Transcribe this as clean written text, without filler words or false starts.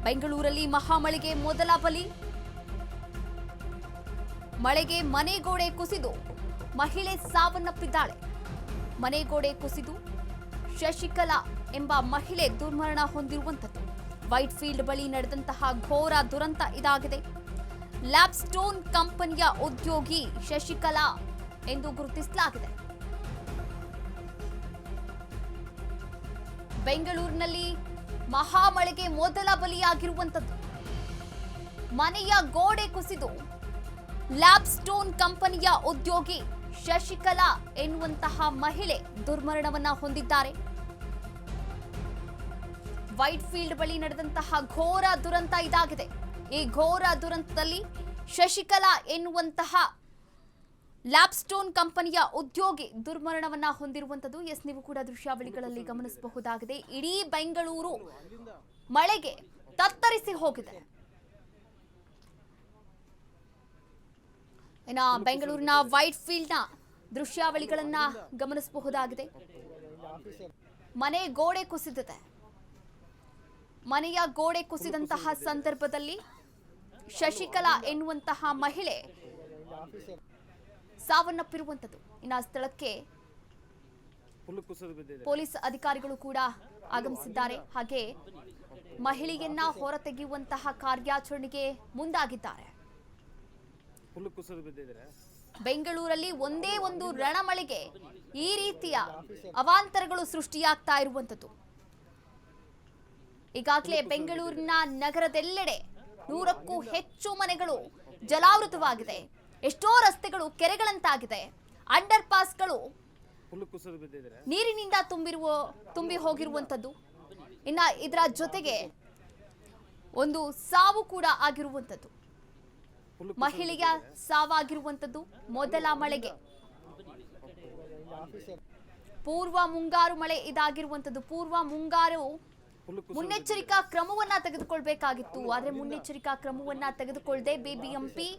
ಬೆಂಗಳೂರಲ್ಲಿ ಮಹಾಮಳೆಗೆ ಮೊದಲ ಬಲಿ. ಮಳೆಗೆ ಮನೆಗೋಡೆ ಕುಸಿದು ಮಹಿಳೆ ಸಾವನ್ನಪ್ಪಿದ್ದಾಳೆ. ಮನೆಗೋಡೆ ಕುಸಿದು ಶಶಿಕಲಾ ಎಂಬ ಮಹಿಳೆ ದುರ್ಮರಣ ಹೊಂದಿರುವಂಥದ್ದು. ವೈಟ್ ಫೀಲ್ಡ್ ಬಳಿ ನಡೆದಂತಹ ಘೋರ ದುರಂತ ಇದಾಗಿದೆ. ಲ್ಯಾಬ್ಸ್ಟೋನ್ ಕಂಪನಿಯ ಉದ್ಯೋಗಿ ಶಶಿಕಲಾ ಎಂದು ಗುರುತಿಸಲಾಗಿದೆ. ಬೆಂಗಳೂರಿನಲ್ಲಿ ಮಹಾಮಳೆಗೆ ಮೊದಲ ಬಲಿಯಾಗಿರುವಂಥದ್ದು. ಮನೆಯ ಗೋಡೆ ಕುಸಿದು ಲ್ಯಾಬ್ಸ್ಟೋನ್ ಕಂಪನಿಯ ಉದ್ಯೋಗಿ ಶಶಿಕಲಾ ಎನ್ನುವಂತಹ ಮಹಿಳೆ ದುರ್ಮರಣವನ್ನ ಹೊಂದಿದ್ದಾರೆ. ವೈಟ್ ಫೀಲ್ಡ್ ಬಳಿ ನಡೆದಂತಹ ಘೋರ ದುರಂತ ಇದಾಗಿದೆ. ಈ ಘೋರ ದುರಂತದಲ್ಲಿ ಶಶಿಕಲಾ ಎನ್ನುವಂತಹ ಲ್ಯಾಬ್ಸ್ಟೋನ್ ಕಂಪನಿಯ ಉದ್ಯೋಗಿ ದುರ್ಮರಣವನ್ನ ಹೊಂದಿರುವಂತದ್ದು. ಎಸ್, ನೀವು ಕೂಡ ದೃಶ್ಯಾವಳಿಗಳಲ್ಲಿ ಗಮನಿಸಬಹುದಾಗಿದೆ. ಇಡೀ ಬೆಂಗಳೂರು ಮಳೆಗೆ ತತ್ತರಿಸಿ ಹೋಗಿದೆ. ಇನ್ನ ಬೆಂಗಳೂರಿನ ವೈಟ್ ಫೀಲ್ಡ್ ನ ದೃಶ್ಯಾವಳಿಗಳನ್ನ ಗಮನಿಸಬಹುದಾಗಿದೆ. ಮನೆ ಗೋಡೆ ಕುಸಿದಿದೆ. ಮನೆಯ ಗೋಡೆ ಕುಸಿದಂತಹ ಸಂದರ್ಭದಲ್ಲಿ ಶಶಿಕಲಾ ಎನ್ನುವಂತಹ ಮಹಿಳೆ ಸಾವನ್ನಪ್ಪಿರುವಂತದ್ದು. ಇನ್ನು ಸ್ಥಳಕ್ಕೆ ಪೊಲೀಸ್ ಅಧಿಕಾರಿಗಳು ಕೂಡ ಆಗಮಿಸಿದ್ದಾರೆ. ಹಾಗೆ ಮಹಿಳೆಯನ್ನ ಹೊರತೆಗೆಯುವಂತಹ ಕಾರ್ಯಾಚರಣೆಗೆ ಮುಂದಾಗಿದ್ದಾರೆ. ಬೆಂಗಳೂರಲ್ಲಿ ಒಂದೇ ಒಂದು ರಣಮಳೆಗೆ ಈ ರೀತಿಯ ಅವಾಂತರಗಳು ಸೃಷ್ಟಿಯಾಗ್ತಾ ಇರುವಂತದ್ದು. ಈಗಾಗಲೇ ಬೆಂಗಳೂರಿನ ನಗರದೆಲ್ಲೆಡೆ 100ಕ್ಕೂ ಹೆಚ್ಚು ಮನೆಗಳು ಜಲಾವೃತವಾಗಿದೆ. ಎಷ್ಟೋ ರಸ್ತೆಗಳು ಕೆರೆಗಳಂತಾಗಿದೆ. ಅಂಡರ್ ಪಾಸ್ಗಳು ನೀರಿನಿಂದ ತುಂಬಿ ಹೋಗಿರುವಂತದ್ದು. ಇನ್ನ ಇದರ ಜೊತೆಗೆ ಒಂದು ಸಾವು ಕೂಡ ಆಗಿರುವಂತದ್ದು. ಮಹಿಳೆಯ ಸಾವಾಗಿರುವಂತದ್ದು ಮೊದಲ ಮಳೆಗೆ. ಪೂರ್ವ ಮುಂಗಾರು ಮಳೆ ಇದಾಗಿರುವಂತದ್ದು. ಪೂರ್ವ ಮುಂಗಾರು ಮುನ್ನೆಚ್ಚರಿಕಾ ಕ್ರಮವನ್ನ ತೆಗೆದುಕೊಳ್ಬೇಕಾಗಿತ್ತು. ಆದ್ರೆ ಮುನ್ನೆಚ್ಚರಿಕಾ ಕ್ರಮವನ್ನ ತೆಗೆದುಕೊಳ್ಳದೆ ಬಿಬಿಎಂಪಿ